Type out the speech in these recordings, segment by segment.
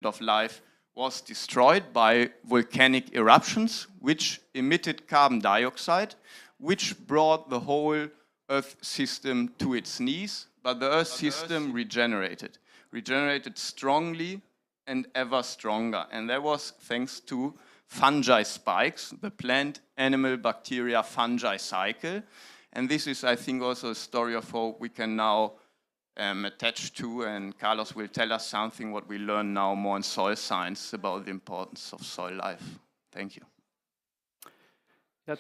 of life was destroyed by volcanic eruptions, which emitted carbon dioxide, which brought the whole Earth system to its knees, but the Earth system regenerated strongly and ever stronger. And that was thanks to fungi spikes, the plant, animal, bacteria, fungi cycle. And this is, I think, also a story of hope we can now attach to, and Carlos will tell us something what we learn now more in soil science about the importance of soil life. Thank you. Yeah.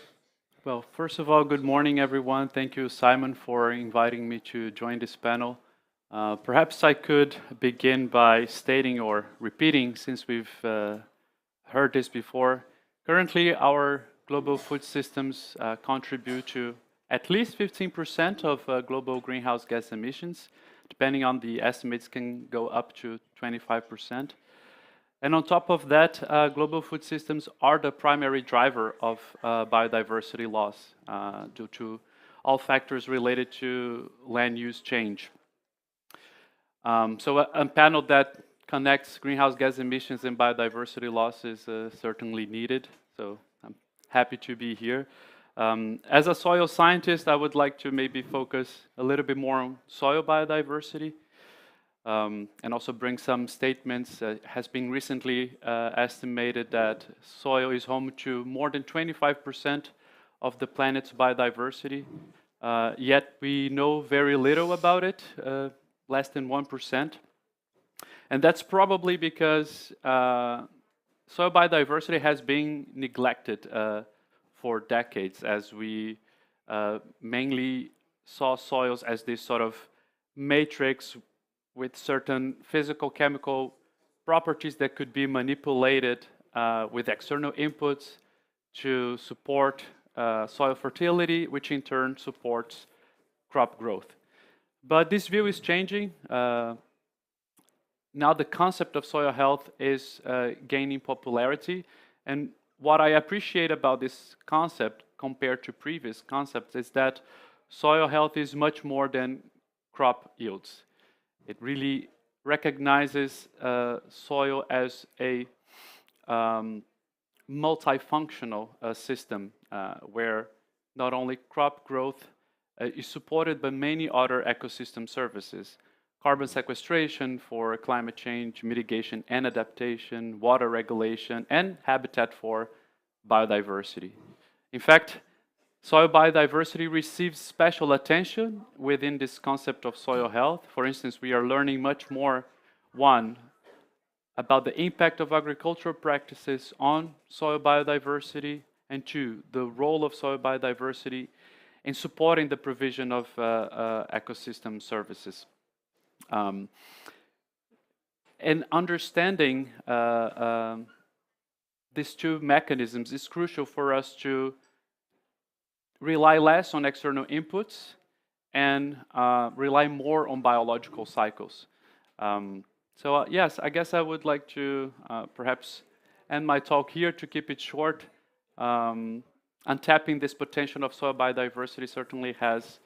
Well, first of all, good morning, everyone. Thank you, Simon, for inviting me to join this panel. Perhaps I could begin by stating or repeating, since we've heard this before. Currently, our global food systems contribute to at least 15% of global greenhouse gas emissions. Depending on the estimates, can go up to 25%. And on top of that, global food systems are the primary driver of biodiversity loss due to all factors related to land use change. So a panel that connects greenhouse gas emissions and biodiversity loss is certainly needed. So I'm happy to be here. As a soil scientist, I would like to maybe focus a little bit more on soil biodiversity and also bring some statements. It has been recently estimated that soil is home to more than 25% of the planet's biodiversity, yet we know very little about it, less than 1%. And that's probably because soil biodiversity has been neglected for decades, as we mainly saw soils as this sort of matrix with certain physical chemical properties that could be manipulated with external inputs to support soil fertility, which in turn supports crop growth. But this view is changing. Now the concept of soil health is gaining popularity, and what I appreciate about this concept compared to previous concepts is that soil health is much more than crop yields. It really recognizes soil as a multifunctional system where not only crop growth is supported by many other ecosystem services. Carbon sequestration for climate change, mitigation and adaptation, water regulation, and habitat for biodiversity. In fact, soil biodiversity receives special attention within this concept of soil health. For instance, we are learning much more, one, about the impact of agricultural practices on soil biodiversity, and two, the role of soil biodiversity in supporting the provision of ecosystem services. And understanding these two mechanisms is crucial for us to rely less on external inputs and rely more on biological cycles. Yes, I guess I would like to perhaps end my talk here to keep it short. Untapping this potential of soil biodiversity certainly has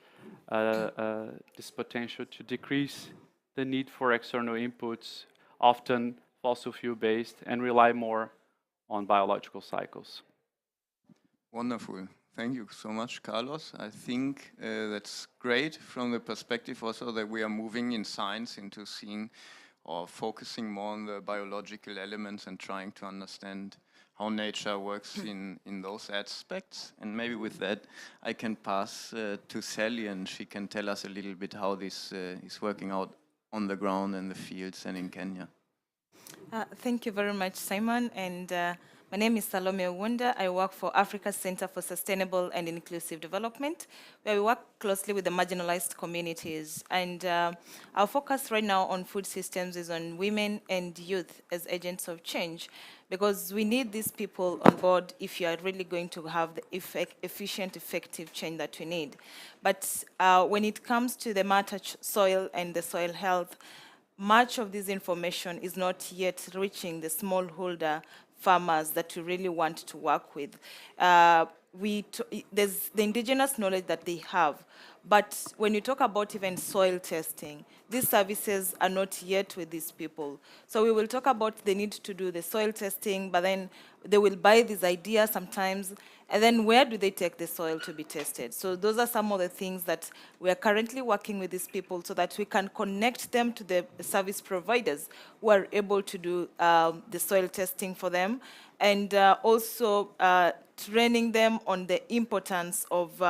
this potential to decrease the need for external inputs, often fossil fuel based, and rely more on biological cycles. Wonderful. Thank you so much, Carlos. I think that's great from the perspective also that we are moving in science into seeing or focusing more on the biological elements and trying to understand how nature works in those aspects. And maybe with that, I can pass to Sally, and she can tell us a little bit how this is working out on the ground in the fields and in Kenya. Thank you very much, Simon. And my name is Salome Owunda. I work for Africa's Center for Sustainable and Inclusive Development, where we work closely with the marginalized communities. And our focus right now on food systems is on women and youth as agents of change, because we need these people on board if you are really going to have the efficient, effective change that we need. But when it comes to the matter soil and the soil health, much of this information is not yet reaching the smallholder farmers that we really want to work with. there's the indigenous knowledge that they have, but when you talk about even soil testing, these services are not yet with these people. So we will talk about the need to do the soil testing, but then they will buy these ideas sometimes, and then where do they take the soil to be tested? So those are some of the things that we are currently working with these people so that we can connect them to the service providers who are able to do the soil testing for them, and also training them on the importance of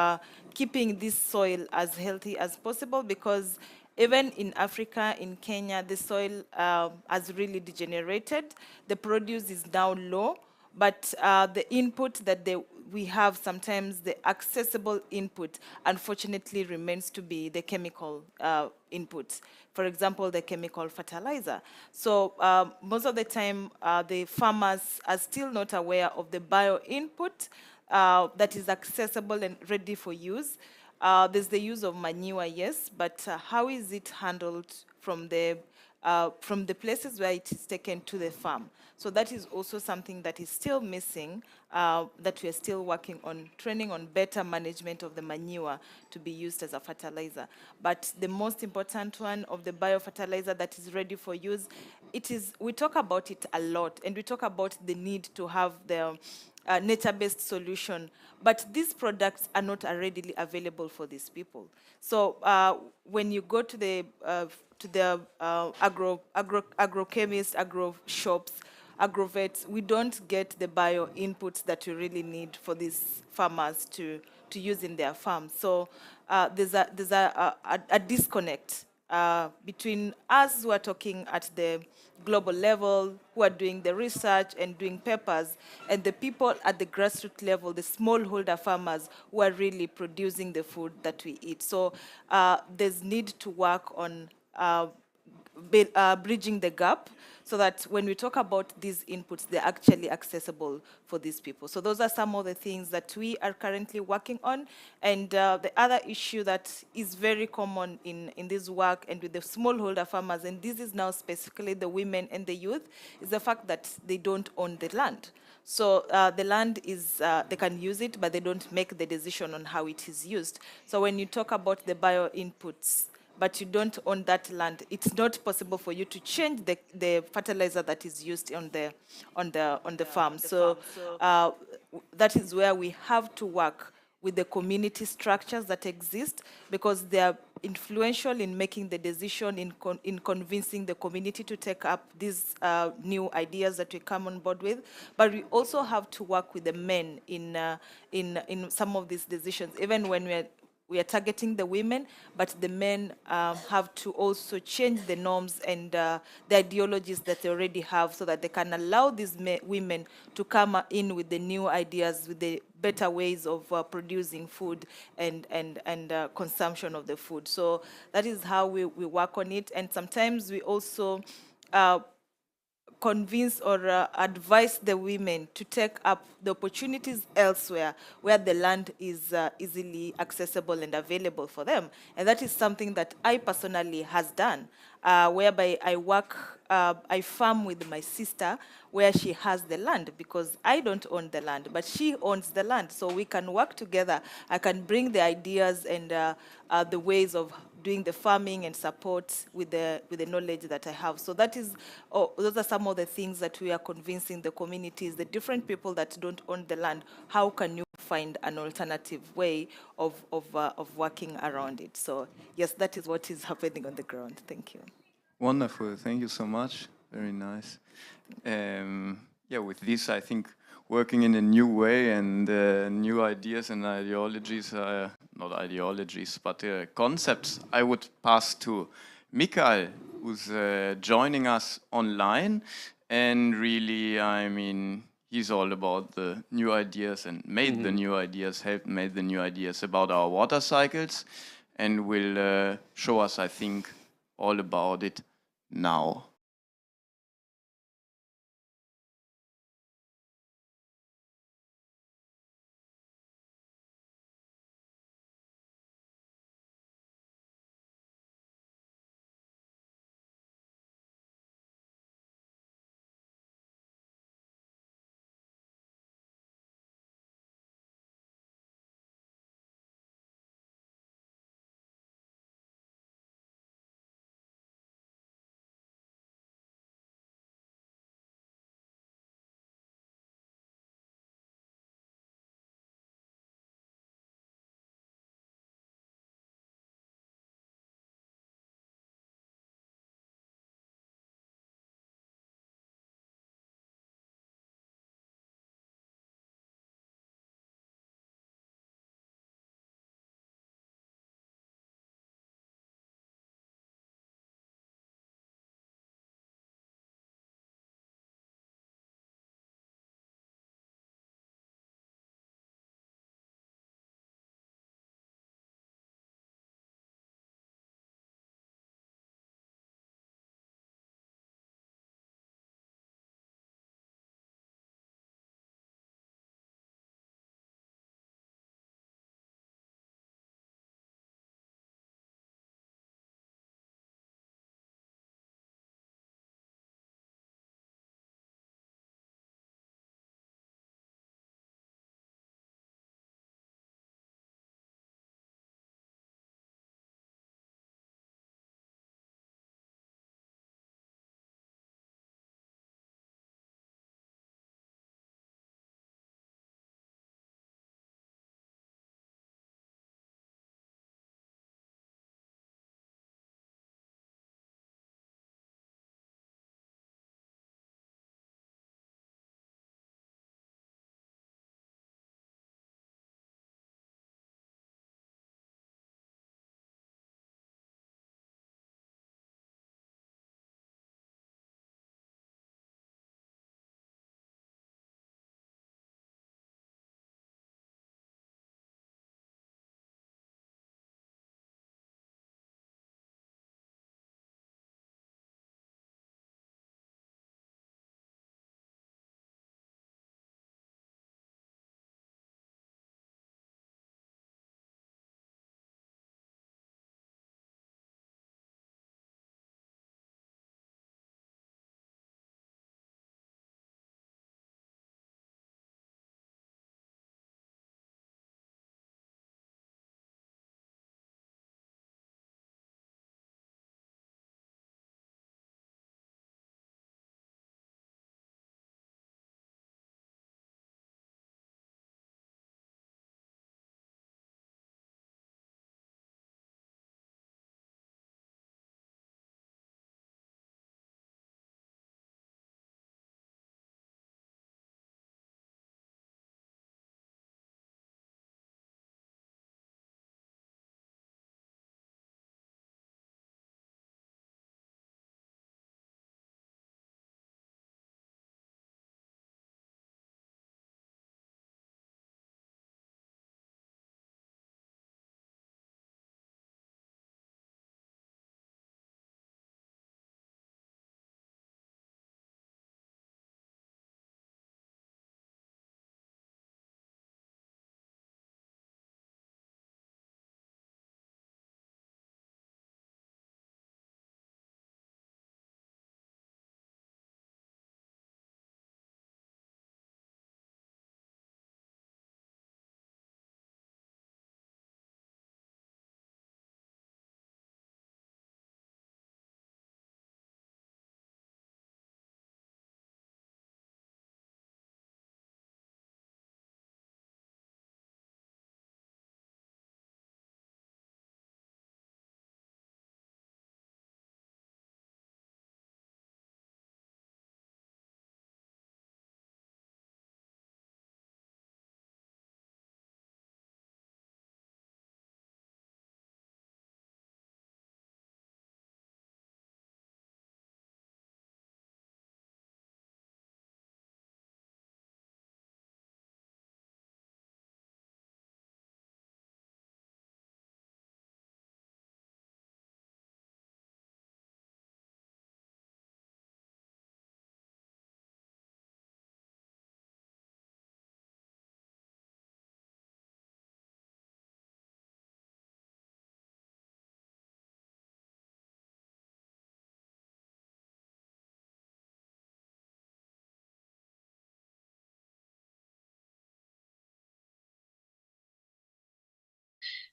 keeping this soil as healthy as possible, because even in Africa, in Kenya, the soil has really degenerated. The produce is now low, but the input that we have sometimes, the accessible input, unfortunately remains to be the chemical inputs. For example, the chemical fertilizer. So most of the time, the farmers are still not aware of the bio input that is accessible and ready for use. There's the use of manure, yes, but how is it handled from the places where it is taken to the farm? So that is also something that is still missing, that we are still working on, training on better management of the manure to be used as a fertilizer. But the most important one of the biofertilizer that is ready for use, we talk about it a lot, and we talk about the need to have the nature-based solution, but these products are not readily available for these people. So when you go to the agrochemists, agro shops, agrovets, we don't get the bio inputs that we really need for these farmers to use in their farms. So there's a disconnect between us who are talking at the global level, who are doing the research and doing papers, and the people at the grassroots level, the smallholder farmers who are really producing the food that we eat. So there's need to work on bridging the gap so that when we talk about these inputs, they're actually accessible for these people. So those are some of the things that we are currently working on. And the other issue that is very common in this work and with the smallholder farmers, and this is now specifically the women and the youth, is the fact that they don't own the land. So the land is, they can use it, but they don't make the decision on how it is used. So when you talk about the bio inputs, but you don't own that land, it's not possible for you to change the fertilizer that is used on the farm. So that is where we have to work with the community structures that exist, because they are influential in making the decision, in convincing the community to take up these new ideas that we come on board with. But we also have to work with the men in some of these decisions, even when we are targeting the women, but the men have to also change the norms and the ideologies that they already have, so that they can allow these women to come in with the new ideas, with the better ways of producing food and consumption of the food. So that is how we work on it. And sometimes we also convince or advise the women to take up the opportunities elsewhere where the land is easily accessible and available for them. And that is something that I personally has done, whereby I farm with my sister where she has the land, because I don't own the land, but she owns the land. So we can work together. I can bring the ideas and the ways of doing the farming and support with the knowledge that I have. So that is, those are some of the things that we are convincing the communities, the different people that don't own the land, how can you find an alternative way of working around it? So yes, that is what is happening on the ground. Thank you. Wonderful. Thank you so much. Very nice. Yeah, with this, I think working in a new way and new ideas and ideologies, not ideologies, but concepts, I would pass to Mikael, who's joining us online. And really, I mean, he's all about the new ideas and made the new ideas, helped made the new ideas about our water cycles, and will show us, I think, all about it now.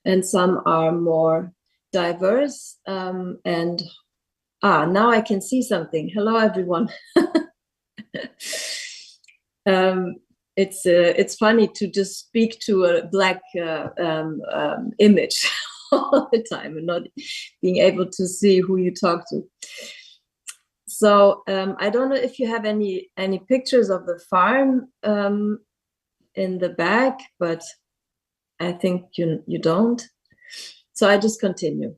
and some are more diverse. And now I can see something. Hello, everyone. It's funny to just speak to a black image all the time and not being able to see who you talk to. So I don't know if you have any pictures of the farm in the back, but I think you don't. So I just continue.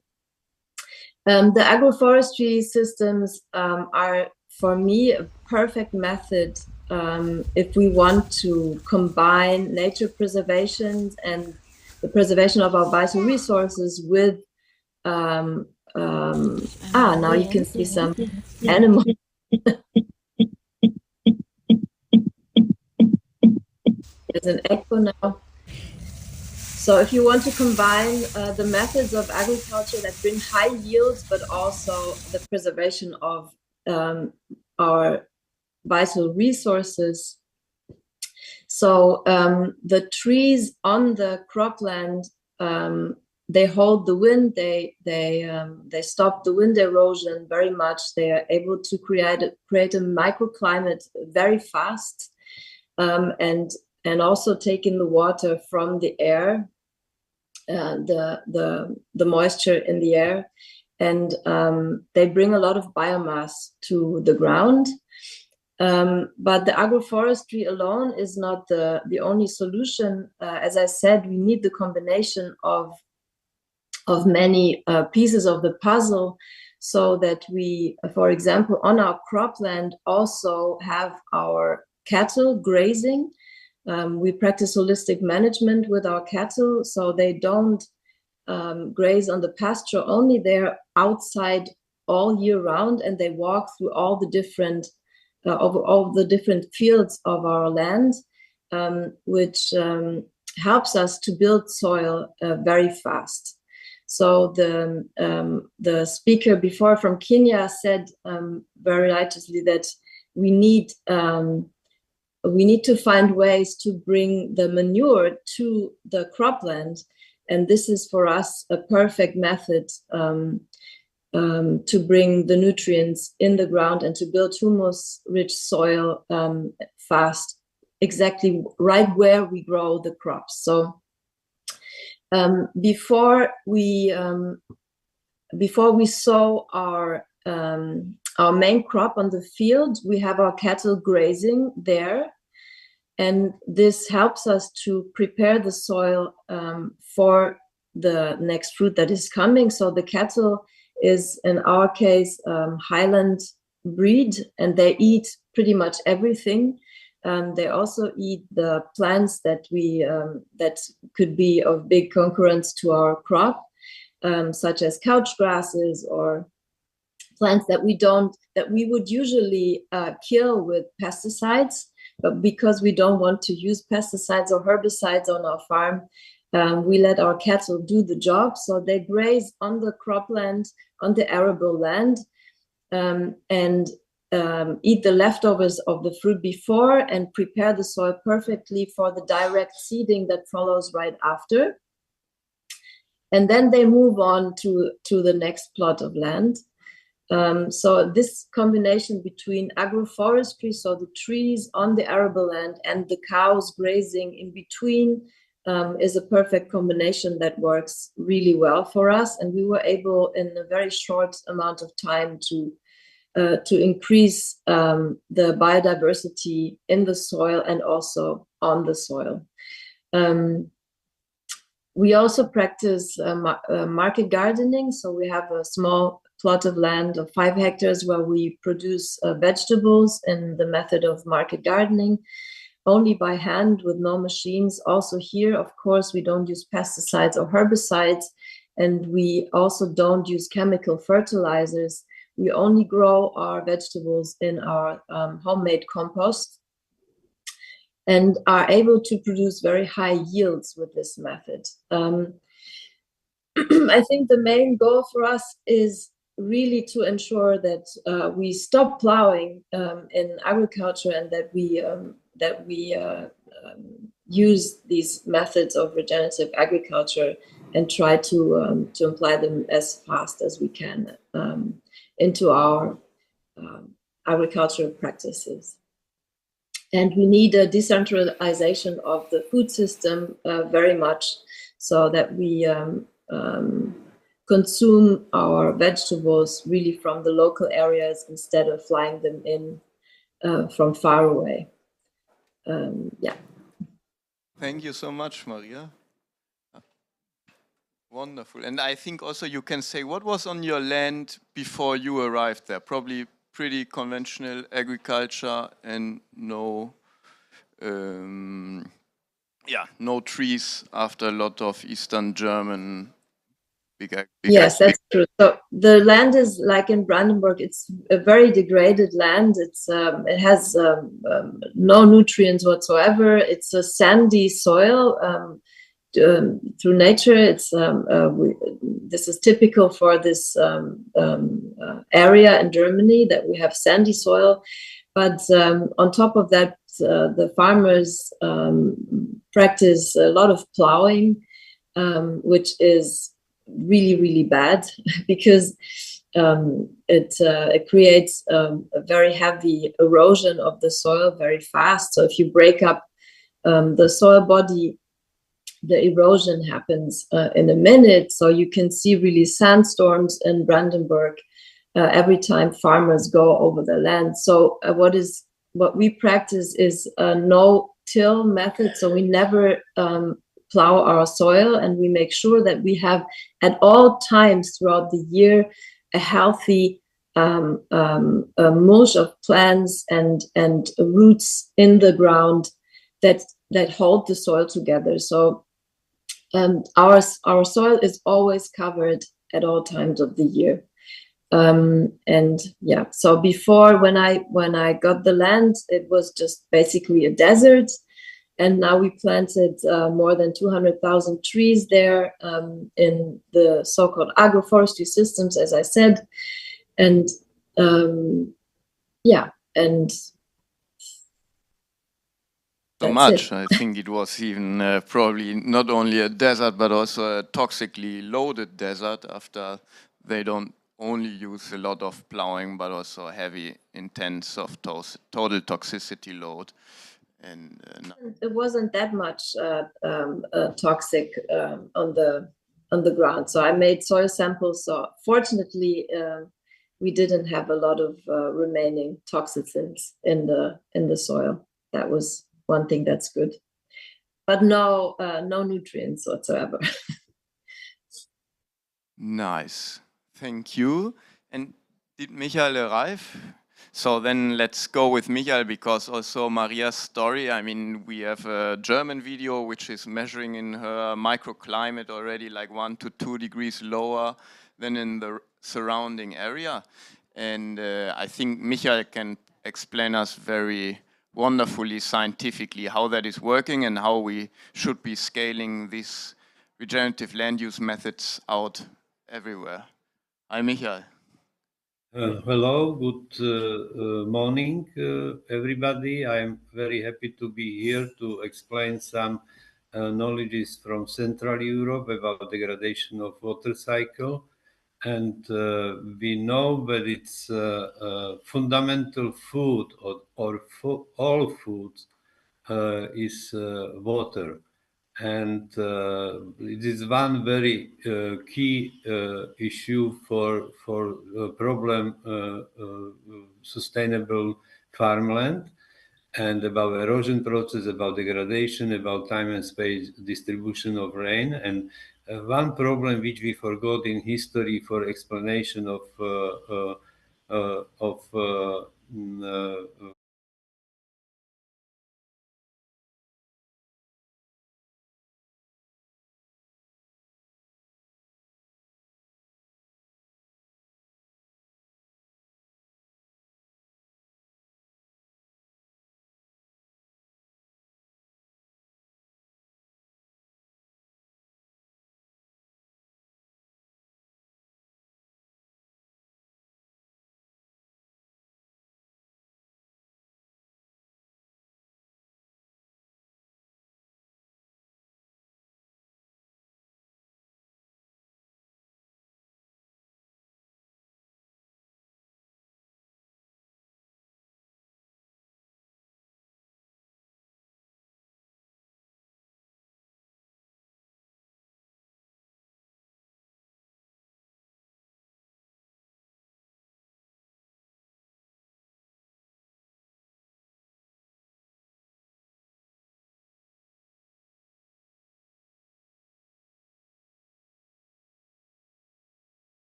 The agroforestry systems are, for me, a perfect method if we want to combine nature preservation and the preservation of our vital resources with now you can see some animals. There's an echo now. So if you want to combine the methods of agriculture that bring high yields, but also the preservation of our vital resources. So the trees on the cropland, they hold the wind, they stop the wind erosion very much. They are able to create a microclimate very fast, and also take in the water from the air, the moisture in the air, and they bring a lot of biomass to the ground. But the agroforestry alone is not the only solution. As I said, we need the combination of many pieces of the puzzle, so that we, for example, on our cropland also have our cattle grazing. We practice holistic management with our cattle, so they don't graze on the pasture only. They're outside all year round, and they walk through all the different fields of our land, which helps us to build soil very fast. So the speaker before from Kenya said very righteously that we need to find ways to bring the manure to the cropland, and this is for us a perfect method to bring the nutrients in the ground and to build humus-rich soil fast, exactly right where we grow the crops. So before we sow our main crop on the field, we have our cattle grazing there, and this helps us to prepare the soil for the next fruit that is coming. So the cattle is, in our case, Highland breed, and they eat pretty much everything. They also eat the plants that that could be of big concurrence to our crop, such as couch grasses or plants that we would usually kill with pesticides, but because we don't want to use pesticides or herbicides on our farm, we let our cattle do the job. So they graze on the cropland, on the arable land, and eat the leftovers of the fruit before and prepare the soil perfectly for the direct seeding that follows right after. And then they move on to the next plot of land. So this combination between agroforestry, so the trees on the arable land, and the cows grazing in between, is a perfect combination that works really well for us. And we were able, in a very short amount of time, to increase the biodiversity in the soil and also on the soil. We also practice market gardening. So we have a small plot of land of 5 hectares where we produce vegetables in the method of market gardening, only by hand with no machines. Also here, of course, we don't use pesticides or herbicides, and we also don't use chemical fertilizers. We only grow our vegetables in our homemade compost, and are able to produce very high yields with this method. I think the main goal for us is really to ensure that we stop plowing in agriculture, and that we use these methods of regenerative agriculture try to apply them as fast as we can into our agricultural practices. And we need a decentralization of the food system very much, so that we consume our vegetables really from the local areas instead of flying them in from far away. Yeah. Thank you so much, Maria. Wonderful. And I think also you can say what was on your land before you arrived there. Probably pretty conventional agriculture and no trees after a lot of Eastern German Yes, that's true. So the land is like in Brandenburg, it's a very degraded land. It has no nutrients whatsoever. It's a sandy soil. Through nature, this is typical for this area in Germany, that we have sandy soil. But on top of that, the farmers practice a lot of plowing, which is really, really bad because it creates a very heavy erosion of the soil very fast. So if you break up the soil body, the erosion happens in a minute. So you can see really sandstorms in Brandenburg every time farmers go over the land. So what we practice is a no-till method. So we never plow our soil, and we make sure that we have at all times throughout the year a healthy mulch of plants and roots in the ground that hold the soil together. So our soil is always covered at all times of the year. And yeah, so before, when I got the land, it was just basically a desert. And now we planted more than 200,000 trees there in the so-called agroforestry systems, as I said. And yeah, and so much. I think it was even probably not only a desert, but also a toxically loaded desert, after they don't only use a lot of plowing, but also heavy, intense of total toxicity load. And it wasn't that much toxic on the ground. So I made soil samples. So fortunately, we didn't have a lot of remaining toxins in the soil. That was one thing that's good, but no nutrients whatsoever. Nice, thank you. And did Michael arrive? So then let's go with Michael, because also Maria's story, I mean, we have a German video which is measuring in her microclimate already like 1 to 2 degrees lower than in the surrounding area. And I think Michael can explain us very wonderfully scientifically how that is working and how we should be scaling these regenerative land use methods out everywhere. Hi, Michael. Hello, good morning, everybody. I'm very happy to be here to explain some knowledges from Central Europe about degradation of water cycle. And we know that it's fundamental food or all foods is water. And it is one very key issue for problem sustainable farmland, and about erosion process, about degradation, about time and space distribution of rain. And one problem which we forgot in history for explanation of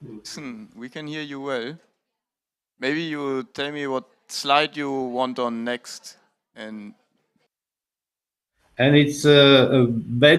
Listen, we can hear you well. Maybe you tell me what slide you want on next, and it's a bad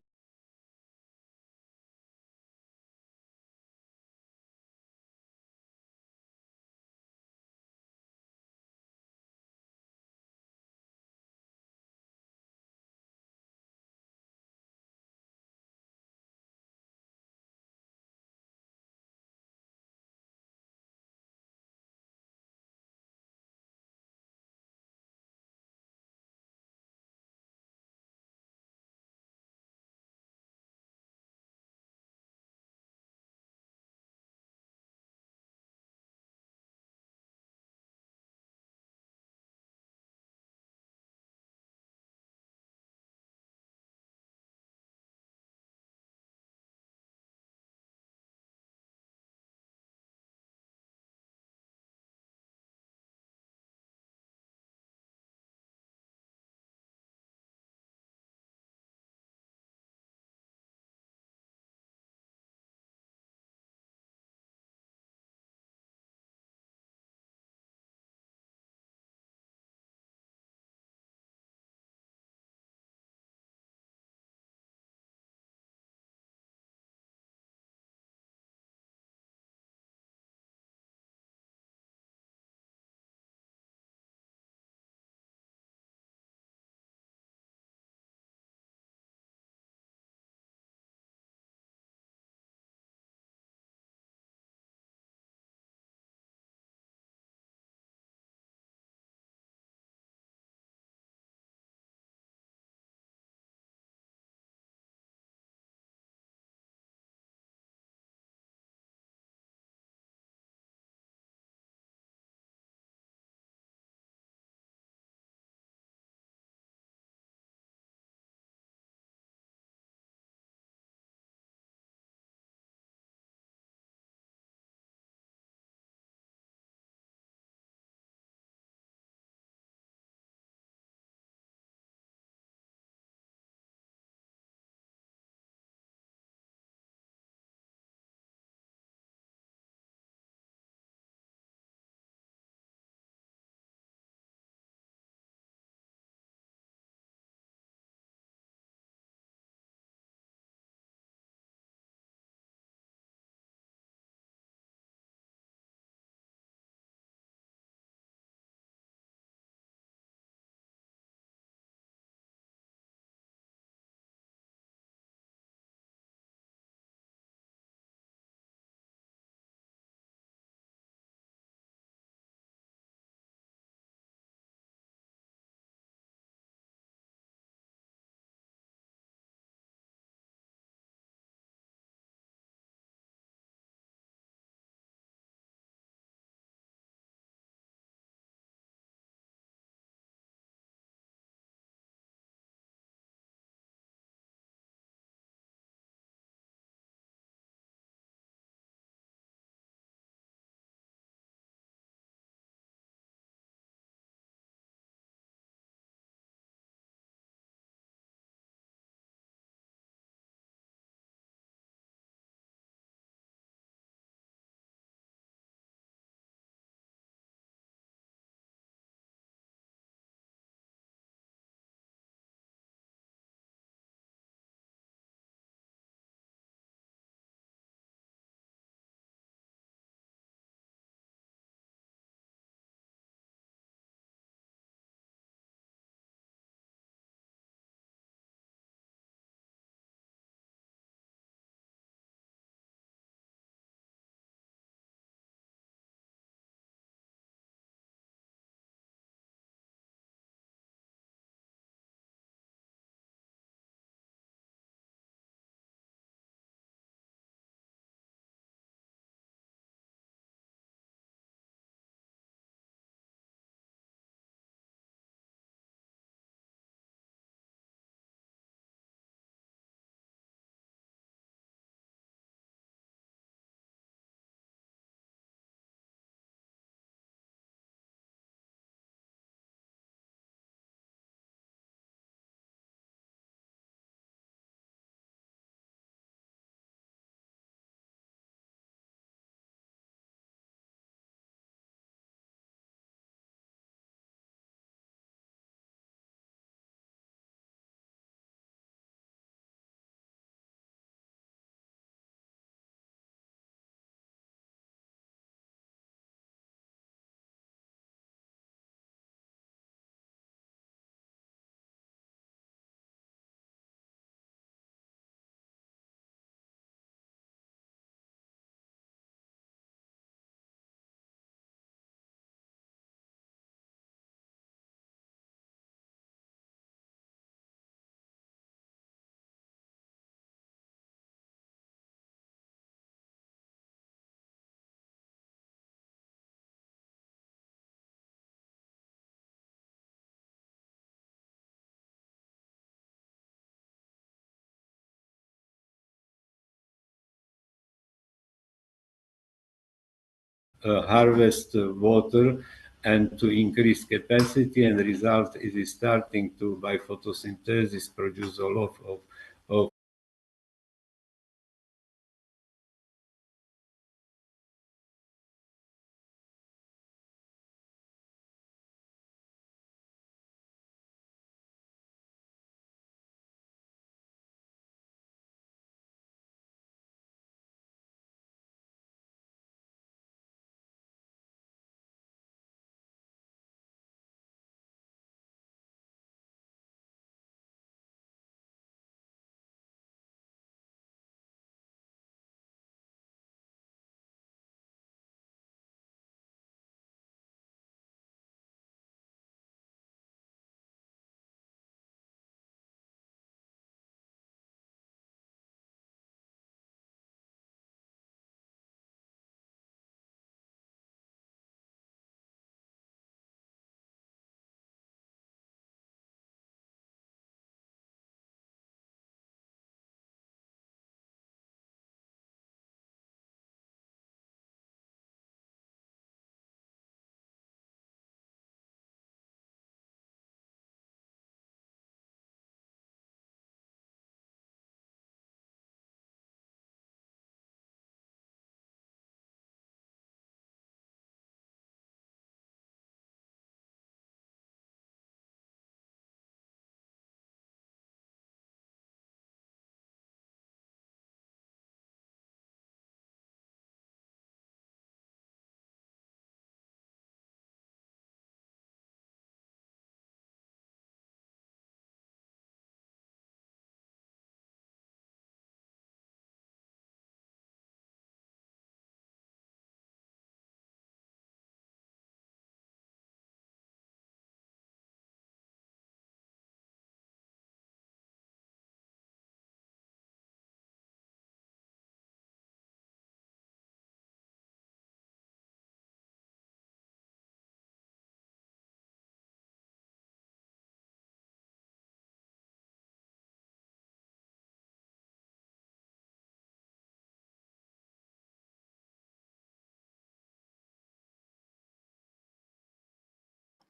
harvest water and to increase capacity, and the result is it starting to, by photosynthesis, produce a lot of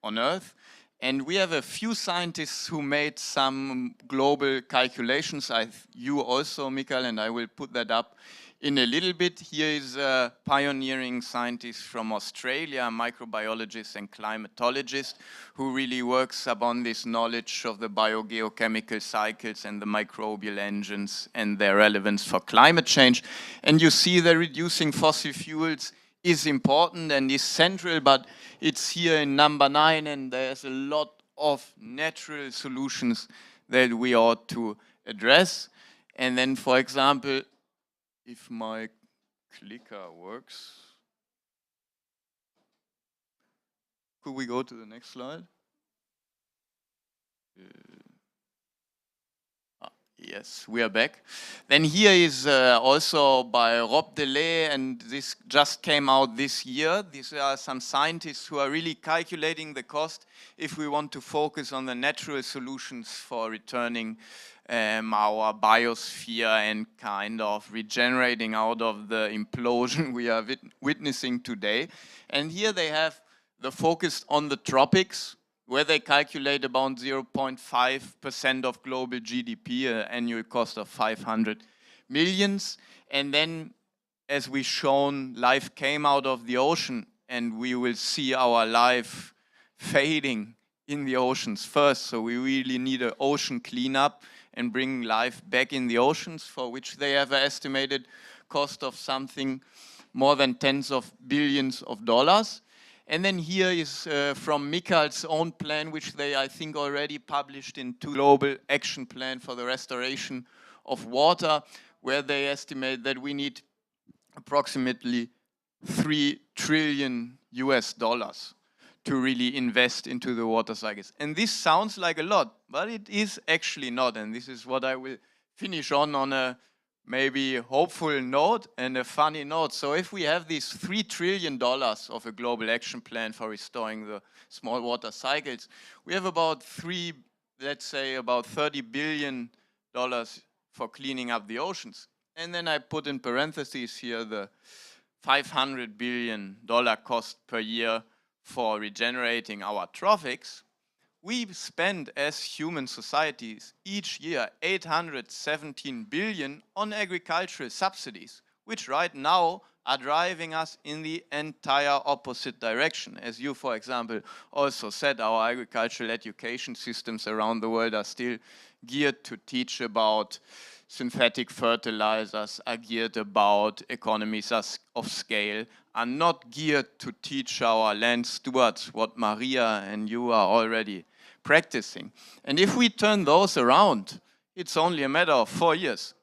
on Earth. And we have a few scientists who made some global calculations. You also, Mikael, and I will put that up in a little bit. Here is a pioneering scientist from Australia, a microbiologist and climatologist, who really works upon this knowledge of the biogeochemical cycles and the microbial engines and their relevance for climate change. And you see that reducing fossil fuels is important and is central, but it's here in number 9, and there's a lot of natural solutions that we ought to address. And then, for example, if my clicker works, could we go to the next slide? Yes, we are back. Then here is also by Rob Delay, and this just came out this year. These are some scientists who are really calculating the cost if we want to focus on the natural solutions for returning our biosphere and kind of regenerating out of the implosion we are witnessing today. And here they have the focus on the tropics, where they calculate about 0.5% of global GDP, annual cost of 500 millions. And then, as we shown, life came out of the ocean, and we will see our life fading in the oceans first. So we really need an ocean cleanup and bring life back in the oceans, for which they have an estimated cost of something more than tens of billions of dollars. And then here is from Mikael's own plan, which they, I think, already published in 2 Global Action Plan for the Restoration of Water, where they estimate that we need approximately $3 trillion to really invest into the water cycles. And this sounds like a lot, but it is actually not. And this is what I will finish on a maybe hopeful note and a funny note. So if we have these $3 trillion of a global action plan for restoring the small water cycles, we have about let's say about $30 billion for cleaning up the oceans. And then I put in parentheses here the $500 billion cost per year for regenerating our trophics, we spend as human societies each year 817 billion on agricultural subsidies, which right now are driving us in the entire opposite direction. As you, for example, also said, our agricultural education systems around the world are still geared to teach about synthetic fertilizers, are geared about economies of scale, are not geared to teach our land stewards what Maria and you are already practicing. And if we turn those around, it's only a matter of 4 years.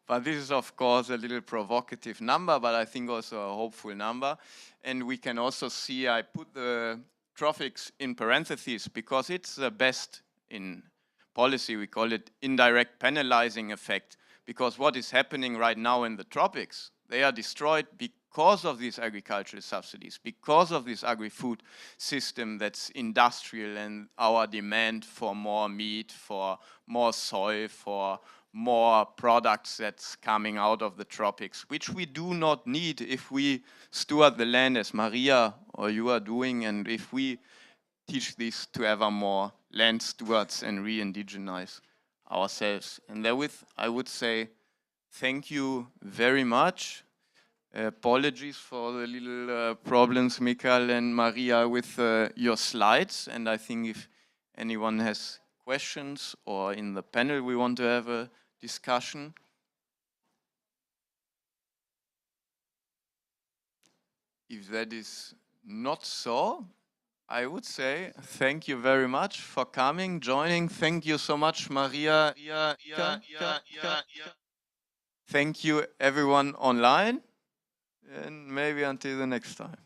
But this is, of course, a little provocative number, but I think also a hopeful number. And we can also see, I put the trophics in parentheses because it's the best in policy. We call it indirect penalizing effect, because what is happening right now in the tropics, they are destroyed because of these agricultural subsidies, because of this agri-food system that's industrial and our demand for more meat, for more soy, for more products that's coming out of the tropics, which we do not need if we steward the land as Maria or you are doing, and if we teach this to ever more land stewards and re-indigenize ourselves. And therewith, I would say thank you very much. Apologies for the little problems, Mikael and Maria, with your slides. And I think if anyone has questions or in the panel we want to have a discussion. If that is not so, I would say thank you very much for coming, joining. Thank you so much, Maria. Thank you, everyone online, and maybe until the next time.